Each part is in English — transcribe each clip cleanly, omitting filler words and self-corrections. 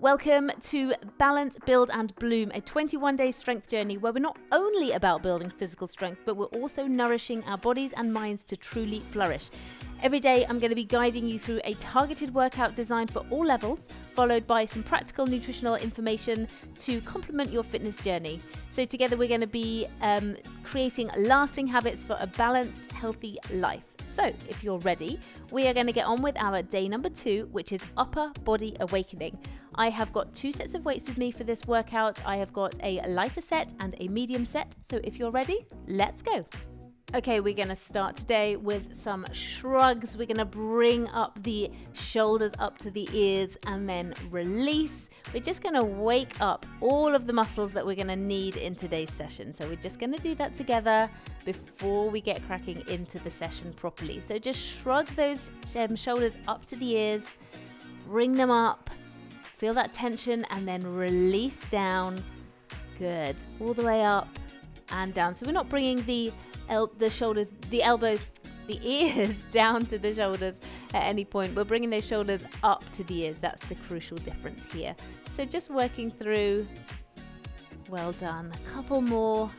Welcome to Balance, Build and Bloom, a 21-day strength journey where we're not only about building physical strength, but we're also nourishing our bodies and minds to truly flourish. Every day, I'm going to be guiding you through a targeted workout designed for all levels, followed by some practical nutritional information to complement your fitness journey. So together, we're going to be creating lasting habits for a balanced, healthy life. So if you're ready, we are going to get on with our day number 2, which is upper body awakening. I have got 2 sets of weights with me for this workout. I have got a lighter set and a medium set. So if you're ready, let's go. Okay, we're going to start today with some shrugs. We're going to bring up the shoulders up to the ears and then release. We're just going to wake up all of the muscles that we're going to need in today's session. So we're just going to do that together before we get cracking into the session properly. So just shrug those shoulders up to the ears, bring them up, feel that tension and then release down. Good. All the way up and down. So we're not bringing the shoulders, the elbows, the ears down to the shoulders at any point. We're bringing those shoulders up to the ears. That's the crucial difference here. So just working through. Well done. A couple more.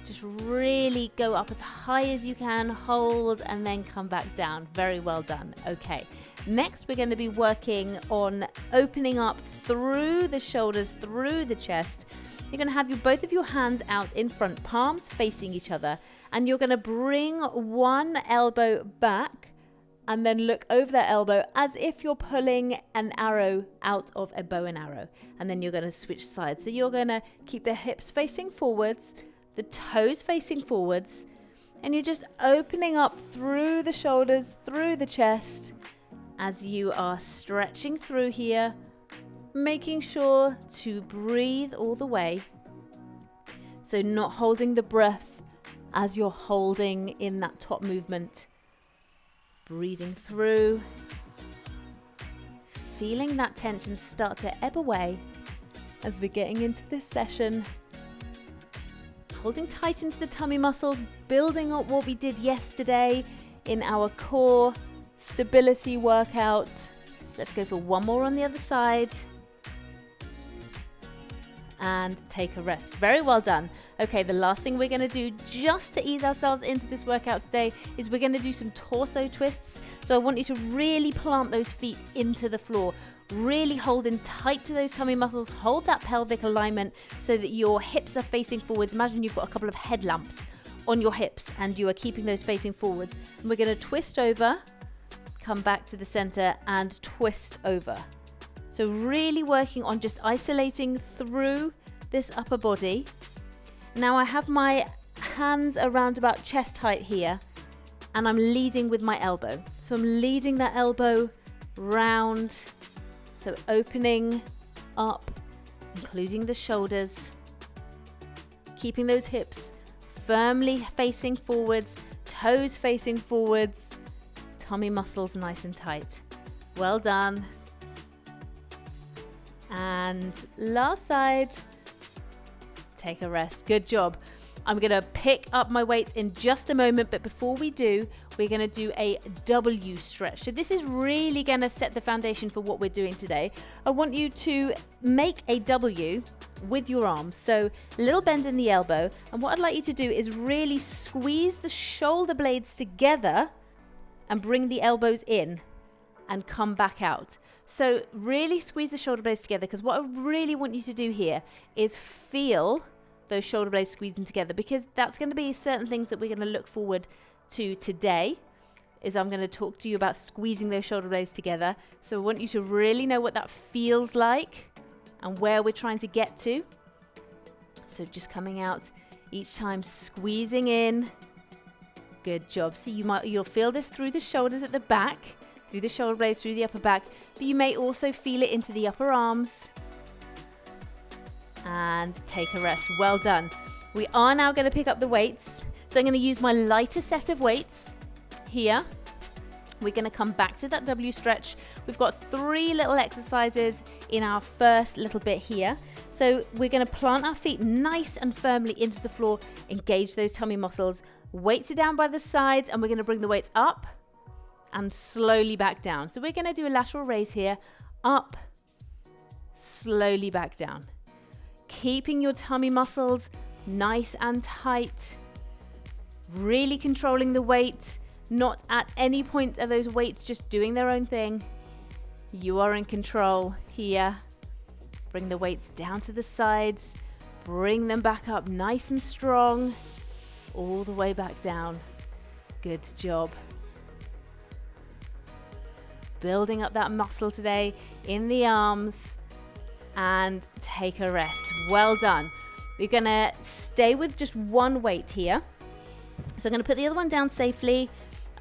Just really go up as high as you can, hold, and then come back down. Very well done. Okay. Next, we're going to be working on opening up through the shoulders, through the chest. You're going to have both of your hands out in front, palms facing each other, and you're going to bring one elbow back and then look over that elbow as if you're pulling an arrow out of a bow and arrow. And then you're going to switch sides. So you're going to keep the hips facing forwards, the toes facing forwards, and you're just opening up through the shoulders, through the chest as you are stretching through here, making sure to breathe all the way. So not holding the breath as you're holding in that top movement. Breathing through, feeling that tension start to ebb away as we're getting into this session. Holding tight into the tummy muscles, building up what we did yesterday in our core stability workout. Let's go for one more on the other side. And take a rest. Very well done. Okay, the last thing we're going to do just to ease ourselves into this workout today is we're going to do some torso twists. So I want you to really plant those feet into the floor. Really holding tight to those tummy muscles. Hold that pelvic alignment so that your hips are facing forwards. Imagine you've got a couple of headlamps on your hips and you are keeping those facing forwards. And we're going to twist over, come back to the center and twist over. So really working on just isolating through this upper body. Now I have my hands around about chest height here and I'm leading with my elbow. So I'm leading that elbow round. So opening up, including the shoulders, keeping those hips firmly facing forwards, toes facing forwards, tummy muscles nice and tight. Well done. And last side, take a rest. Good job. I'm going to pick up my weights in just a moment, but before we do, we're going to do a W stretch. So this is really going to set the foundation for what we're doing today. I want you to make a W with your arms. So a little bend in the elbow. And what I'd like you to do is really squeeze the shoulder blades together and bring the elbows in and come back out. So really squeeze the shoulder blades together, because what I really want you to do here is feel those shoulder blades squeezing together, because that's going to be certain things that we're going to look forward to today. Is I'm going to talk to you about squeezing those shoulder blades together. So I want you to really know what that feels like and where we're trying to get to. So just coming out each time, squeezing in. Good job. So you'll feel this through the shoulders at the back, through the shoulder blades, through the upper back, but you may also feel it into the upper arms. And take a rest. Well done. We are now going to pick up the weights. So I'm going to use my lighter set of weights here. We're going to come back to that W stretch. We've got 3 little exercises in our first little bit here. So we're going to plant our feet nice and firmly into the floor, engage those tummy muscles. Weights are down by the sides, and we're going to bring the weights up and slowly back down. So we're going to do a lateral raise here, up, slowly back down. Keeping your tummy muscles nice and tight. Really controlling the weight. Not at any point are those weights just doing their own thing. You are in control here. Bring the weights down to the sides. Bring them back up nice and strong. All the way back down. Good job. Building up that muscle today in the arms. And take a rest. Well done. We're going to stay with just one weight here. So I'm going to put the other one down safely.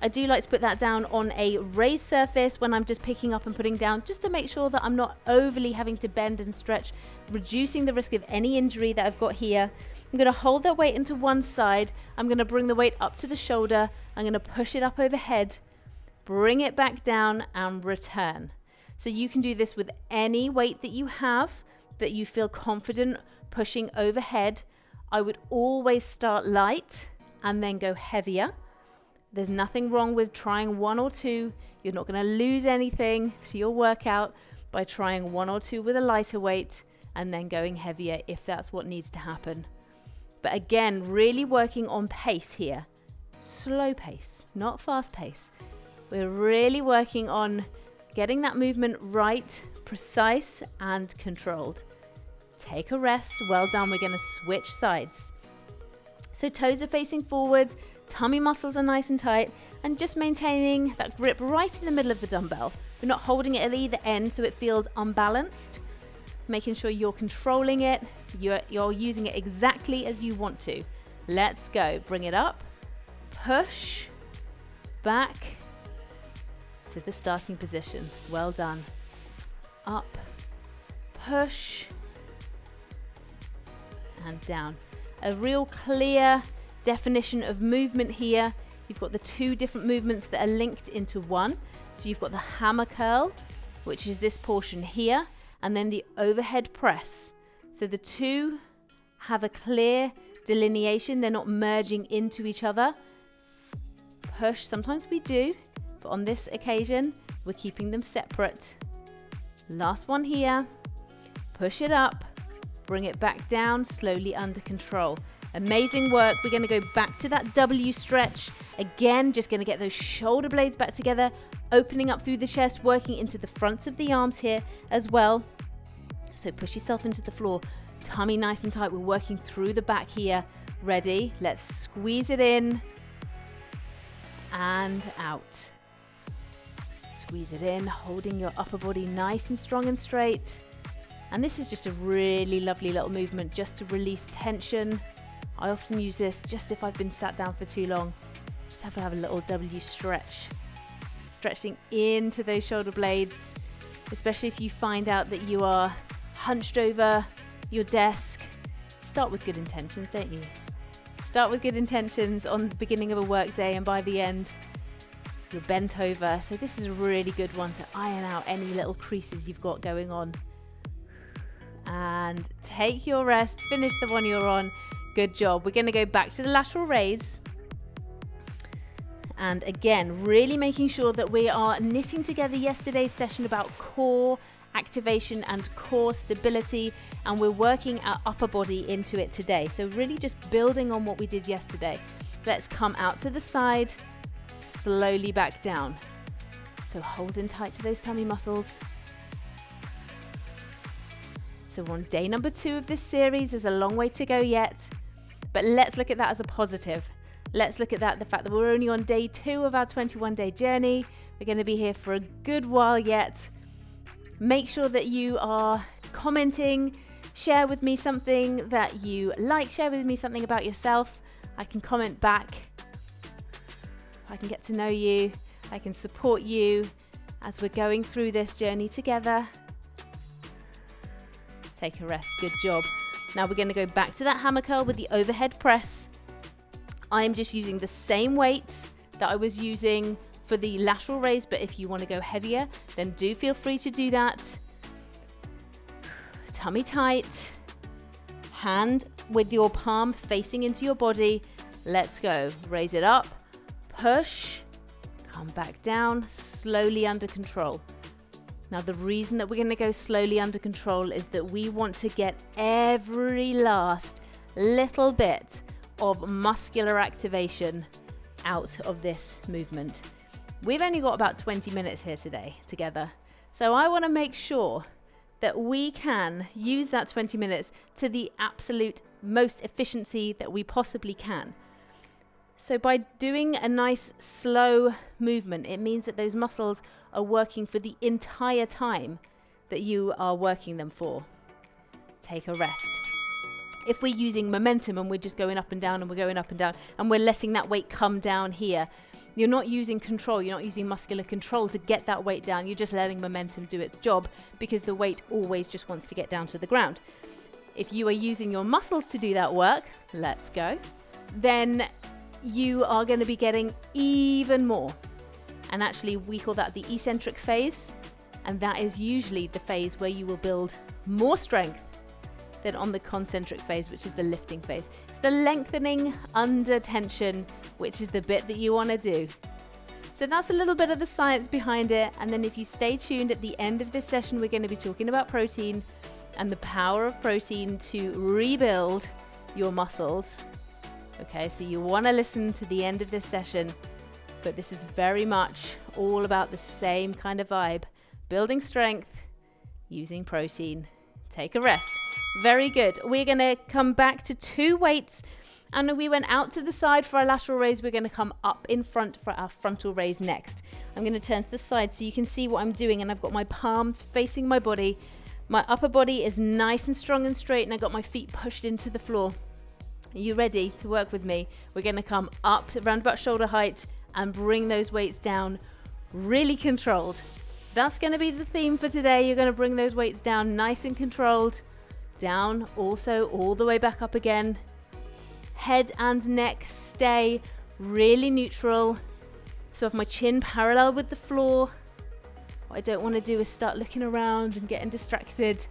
I do like to put that down on a raised surface when I'm just picking up and putting down, just to make sure that I'm not overly having to bend and stretch, reducing the risk of any injury that I've got here. I'm going to hold that weight into one side. I'm going to bring the weight up to the shoulder. I'm going to push it up overhead, bring it back down and return. So you can do this with any weight that you have that you feel confident pushing overhead. I would always start light and then go heavier. There's nothing wrong with trying one or two. You're not going to lose anything to your workout by trying one or two with a lighter weight and then going heavier if that's what needs to happen. But again, really working on pace here. Slow pace, not fast pace. We're really working on getting that movement right, precise and controlled. Take a rest. Well done. We're going to switch sides. So toes are facing forwards, tummy muscles are nice and tight, and just maintaining that grip right in the middle of the dumbbell. We're not holding it at either end so it feels unbalanced. Making sure you're controlling it, you're using it exactly as you want to. Let's go. Bring it up, push, back to the starting position. Well done. Up, push, and down. A real clear definition of movement here. You've got the two different movements that are linked into one. So you've got the hammer curl, which is this portion here, and then the overhead press. So the two have a clear delineation. They're not merging into each other. Push, sometimes we do, but on this occasion, we're keeping them separate. Last one here. Push it up. Bring it back down, slowly under control. Amazing work. We're going to go back to that W stretch. Again, just going to get those shoulder blades back together, opening up through the chest, working into the fronts of the arms here as well. So push yourself into the floor. Tummy nice and tight. We're working through the back here. Ready? Let's squeeze it in and out. Squeeze it in, holding your upper body nice and strong and straight. And this is just a really lovely little movement just to release tension. I often use this just if I've been sat down for too long. Just have a little W stretch. Stretching into those shoulder blades, especially if you find out that you are hunched over your desk. Start with good intentions, don't you? Start with good intentions on the beginning of a work day, and by the end, you're bent over. So this is a really good one to iron out any little creases you've got going on. And take your rest, finish the one you're on. Good job. We're going to go back to the lateral raise. And again, really making sure that we are knitting together yesterday's session about core activation and core stability, and we're working our upper body into it today. So really just building on what we did yesterday. Let's come out to the side, slowly back down. So holding tight to those tummy muscles. So we're on day number 2 of this series. There's a long way to go yet, but let's look at that as a positive. Let's look at that, the fact that we're only on day 2 of our 21-day journey. We're going to be here for a good while yet. Make sure that you are commenting, share with me something that you like, share with me something about yourself. I can comment back. I can get to know you. I can support you as we're going through this journey together. Take a rest. Good job. Now we're going to go back to that hammer curl with the overhead press. I'm just using the same weight that I was using for the lateral raise, but if you want to go heavier, then do feel free to do that. Tummy tight. Hand with your palm facing into your body. Let's go. Raise it up. Push. Come back down. Slowly under control. Now, the reason that we're going to go slowly under control is that we want to get every last little bit of muscular activation out of this movement. We've only got about 20 minutes here today together. So I want to make sure that we can use that 20 minutes to the absolute most efficiency that we possibly can. So by doing a nice slow movement, it means that those muscles are working for the entire time that you are working them for. Take a rest. If we're using momentum and we're just going up and down and we're going up and down and we're letting that weight come down here, you're not using control, you're not using muscular control to get that weight down, you're just letting momentum do its job because the weight always just wants to get down to the ground. If you are using your muscles to do that work, let's go, then you are going to be getting even more. And actually we call that the eccentric phase, and that is usually the phase where you will build more strength than on the concentric phase, which is the lifting phase. It's the lengthening under tension, which is the bit that you want to do. So that's a little bit of the science behind it. And then if you stay tuned, at the end of this session, we're going to be talking about protein and the power of protein to rebuild your muscles. Okay, so you want to listen to the end of this session, but this is very much all about the same kind of vibe. Building strength using protein. Take a rest. Very good. We're going to come back to 2 weights, and we went out to the side for our lateral raise. We're going to come up in front for our frontal raise next. I'm going to turn to the side so you can see what I'm doing, and I've got my palms facing my body. My upper body is nice and strong and straight, and I got my feet pushed into the floor. Are you ready to work with me? We're going to come up around about shoulder height and bring those weights down, really controlled. That's going to be the theme for today. You're going to bring those weights down nice and controlled. Down, also all the way back up again. Head and neck stay really neutral. So if my chin parallel with the floor, what I don't want to do is start looking around and getting distracted.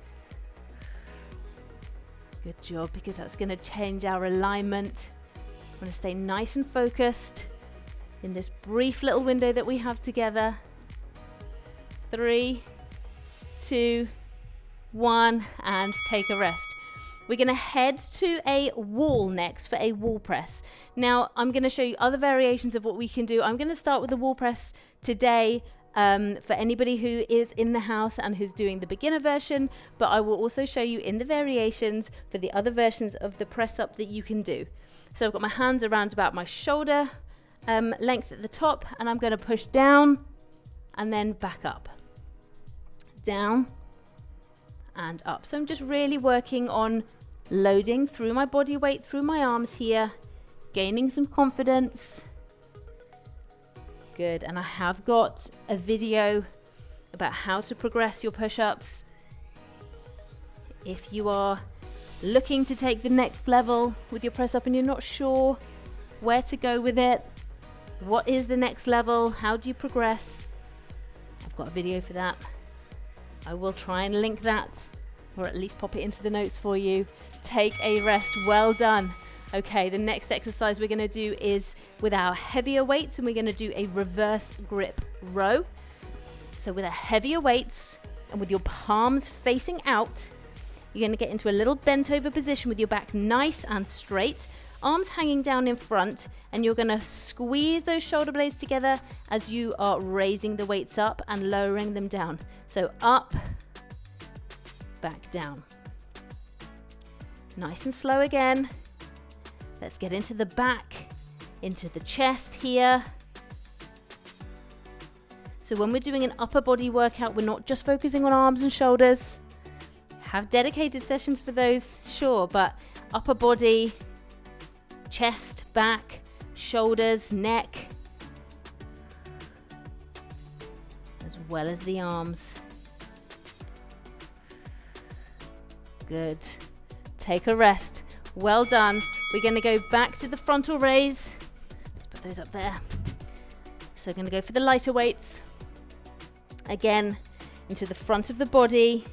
Good job, because that's going to change our alignment. I want to stay nice and focused in this brief little window that we have together. 3, 2, 1, and take a rest. We're going to head to a wall next for a wall press. Now, I'm going to show you other variations of what we can do. I'm going to start with the wall press today for anybody who is in the house and who's doing the beginner version, but I will also show you in the variations for the other versions of the press up that you can do. So I've got my hands around about my shoulder length at the top, and I'm going to push down and then back up. Down and up. So I'm just really working on loading through my body weight, through my arms here, gaining some confidence. Good. And I have got a video about how to progress your push-ups. If you are looking to take the next level with your press up and you're not sure where to go with it, what is the next level, how do you progress, I've got a video for that. I will try and link that, or at least pop it into the notes for you. Take a rest. Well done. Okay, the next exercise we're going to do is with our heavier weights, and we're going to do a reverse grip row. So with our heavier weights and with your palms facing out, you're going to get into a little bent over position with your back nice and straight, arms hanging down in front, and you're going to squeeze those shoulder blades together as you are raising the weights up and lowering them down. So up, back down. Nice and slow again. Let's get into the back, into the chest here. So when we're doing an upper body workout, we're not just focusing on arms and shoulders. Have dedicated sessions for those, sure, but upper body, chest, back, shoulders, neck, as well as the arms. Good. Take a rest. Well done. We're going to go back to the frontal raise. Let's put those up there. So we're going to go for the lighter weights. Again, into the front of the body.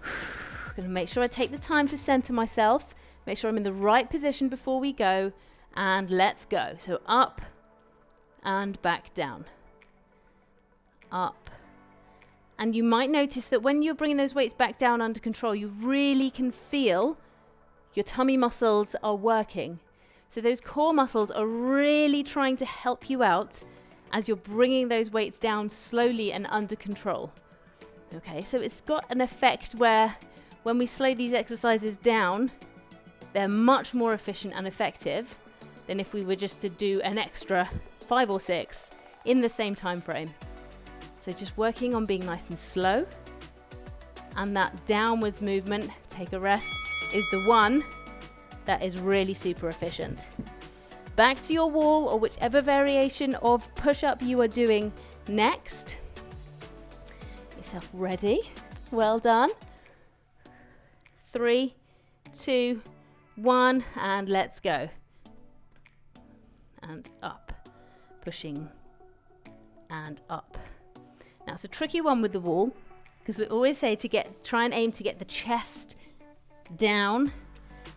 I'm going to make sure I take the time to center myself. Make sure I'm in the right position before we go. And let's go. So up and back down. Up And you might notice that when you're bringing those weights back down under control, you really can feel your tummy muscles are working. So those core muscles are really trying to help you out as you're bringing those weights down slowly and under control. Okay, so it's got an effect where when we slow these exercises down, they're much more efficient and effective than if we were just to do an extra 5 or 6 in the same time frame. So just working on being nice and slow, and that downwards movement, take a rest, is the one that is really super efficient. Back to your wall or whichever variation of push-up you are doing next. Get yourself ready. Well done. 3, 2, 1, and let's go. And up, pushing and up. Now it's a tricky one with the wall because we always say to try and aim to get the chest down,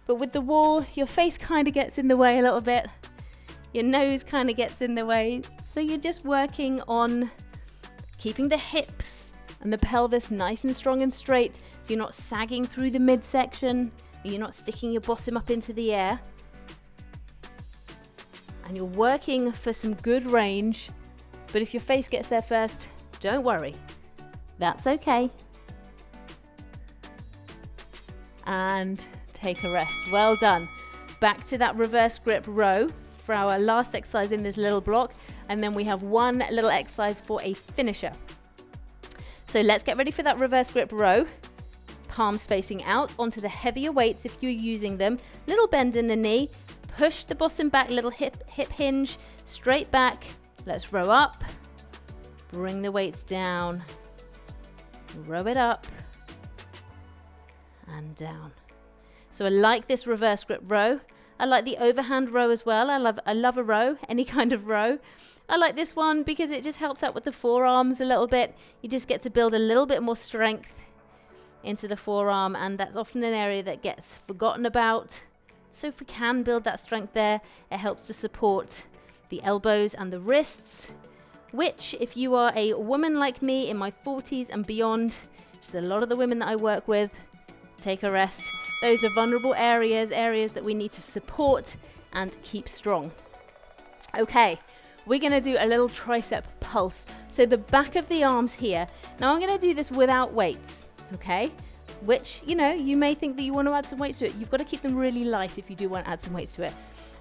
but with the wall your face kind of gets in the way a little bit, your nose kind of gets in the way, so you're just working on keeping the hips and the pelvis nice and strong and straight, so you're not sagging through the midsection, you're not sticking your bottom up into the air, and you're working for some good range. But if your face gets there first, don't worry, that's okay. And take a rest. Well done. Back to that reverse grip row for our last exercise in this little block, and then we have one little exercise for a finisher. So let's get ready for that reverse grip row. Palms facing out onto the heavier weights if you're using them. Little bend in the knee. Push the bottom back, little hip hinge, straight back. Let's row up. Bring the weights down. Row it up. And down. So I like this reverse grip row. I like the overhand row as well. I love a row, any kind of row. I like this one because it just helps out with the forearms a little bit. You just get to build a little bit more strength into the forearm, and that's often an area that gets forgotten about. So if we can build that strength there, it helps to support the elbows and the wrists, which if you are a woman like me in my 40s and beyond, which is a lot of the women that I work with, take a rest. Those are vulnerable areas that we need to support and keep strong. Okay, we're going to do a little tricep pulse. So the back of the arms here. Now I'm going to do this without weights, okay? Which, you know, you may think that you want to add some weights to it. You've got to keep them really light if you do want to add some weights to it.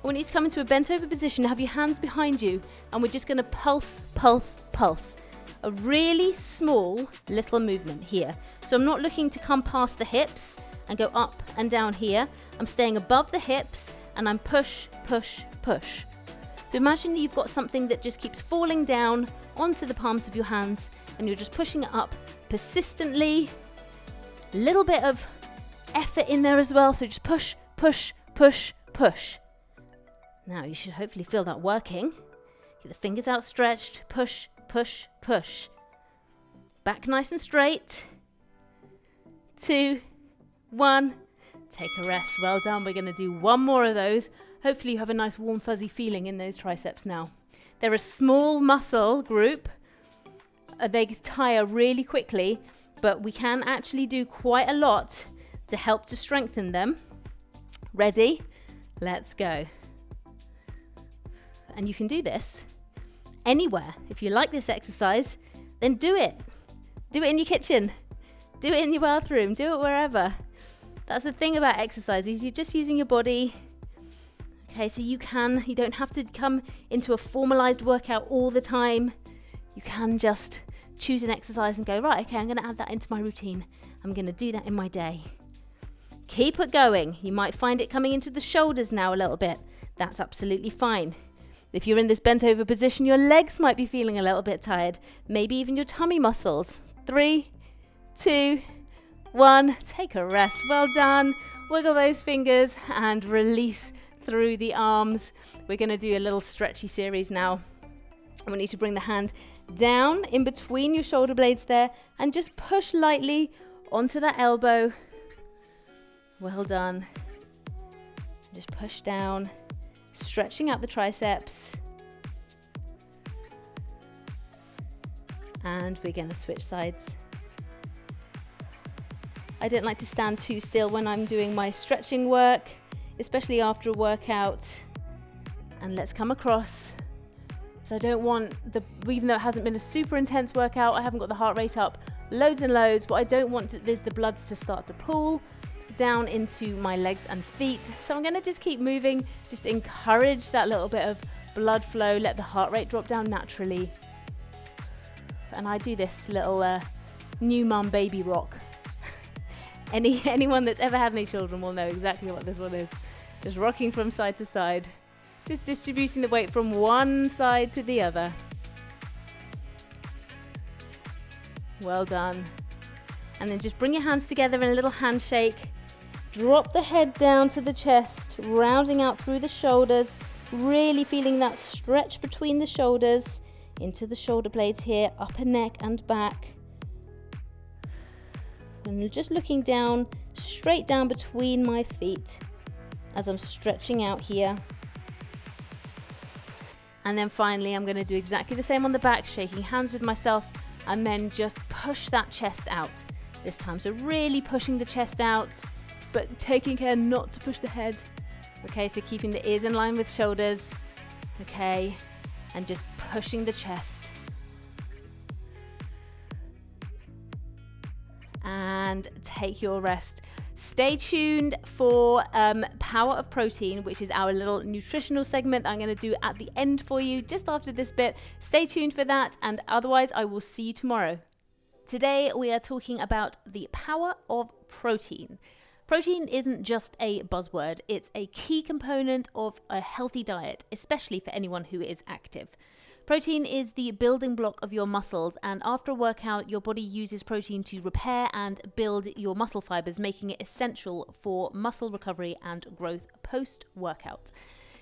I want you to come into a bent over position, have your hands behind you, and we're just going to pulse, pulse, pulse. A really small little movement here. So I'm not looking to come past the hips and go up and down here. I'm staying above the hips and I'm push, push, push. So imagine you've got something that just keeps falling down onto the palms of your hands and you're just pushing it up persistently. A little bit of effort in there as well. So just push, push, push, push. Now you should hopefully feel that working. Get the fingers outstretched, push, push, push. Back nice and straight. 2, 1. Take a rest. Well done. We're going to do one more of those. Hopefully you have a nice warm fuzzy feeling in those triceps now. They're a small muscle group. They tire really quickly, but we can actually do quite a lot to help to strengthen them. Ready? Let's go. And you can do this anywhere. If you like this exercise, then do it. Do it in your kitchen. Do it in your bathroom. Do it wherever. That's the thing about exercise, is you're just using your body. Okay, so you don't have to come into a formalized workout all the time. You can just choose an exercise and go, right, okay, I'm going to add that into my routine. I'm going to do that in my day. Keep it going. You might find it coming into the shoulders now a little bit. That's absolutely fine. If you're in this bent over position, your legs might be feeling a little bit tired. Maybe even your tummy muscles. 3, 2, 1. Take a rest. Well done. Wiggle those fingers and release through the arms. We're going to do a little stretchy series now. I want you to bring the hand down in between your shoulder blades there and just push lightly onto that elbow. Well done. Just push down, stretching out the triceps. And we're going to switch sides. I don't like to stand too still when I'm doing my stretching work, especially after a workout. And let's come across. So I don't want even though it hasn't been a super intense workout, I haven't got the heart rate up loads and loads, what I don't want is the bloods to start to pool down into my legs and feet. So I'm going to just keep moving, just encourage that little bit of blood flow, let the heart rate drop down naturally. And I do this little new mum baby rock. Anyone that's ever had any children will know exactly what this one is. Just rocking from side to side, just distributing the weight from one side to the other. Well done. And then just bring your hands together in a little handshake. Drop the head down to the chest, rounding out through the shoulders, really feeling that stretch between the shoulders into the shoulder blades here, upper neck and back. And just looking down, straight down between my feet as I'm stretching out here. And then finally, I'm going to do exactly the same on the back, shaking hands with myself, and then just push that chest out this time. So really pushing the chest out, but taking care not to push the head. Okay, so keeping the ears in line with shoulders. Okay, and just pushing the chest. And take your rest. Stay tuned for Power of Protein, which is our little nutritional segment I'm going to do at the end for you just after this bit. Stay tuned for that, and otherwise I will see you tomorrow. Today we are talking about the power of protein. Protein isn't just a buzzword, it's a key component of a healthy diet, especially for anyone who is active. Protein is the building block of your muscles, and after a workout, your body uses protein to repair and build your muscle fibers, making it essential for muscle recovery and growth post-workout.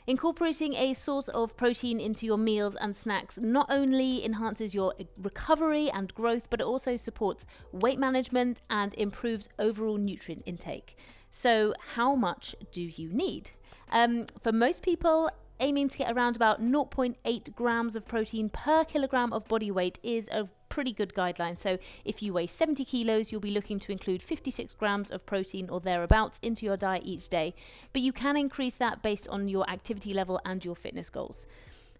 Incorporating a source of protein into your meals and snacks not only enhances your recovery and growth, but it also supports weight management and improves overall nutrient intake. So how much do you need? For most people, aiming to get around about 0.8 grams of protein per kilogram of body weight is a pretty good guideline. So if you weigh 70 kilos, you'll be looking to include 56 grams of protein or thereabouts into your diet each day. But you can increase that based on your activity level and your fitness goals.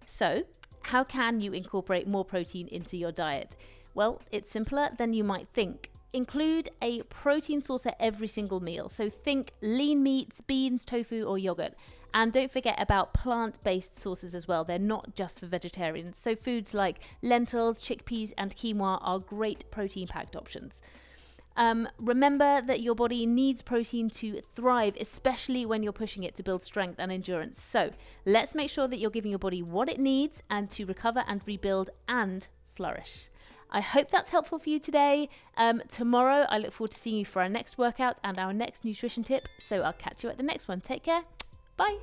So how can you incorporate more protein into your diet? Well, it's simpler than you might think. Include a protein source at every single meal. So think lean meats, beans, tofu, or yogurt. And don't forget about plant-based sources as well. They're not just for vegetarians. So foods like lentils, chickpeas, and quinoa are great protein-packed options. Remember that your body needs protein to thrive, especially when you're pushing it to build strength and endurance. So let's make sure that you're giving your body what it needs and to recover and rebuild and flourish. I hope that's helpful for you today. Tomorrow, I look forward to seeing you for our next workout and our next nutrition tip. So I'll catch you at the next one. Take care. Bye.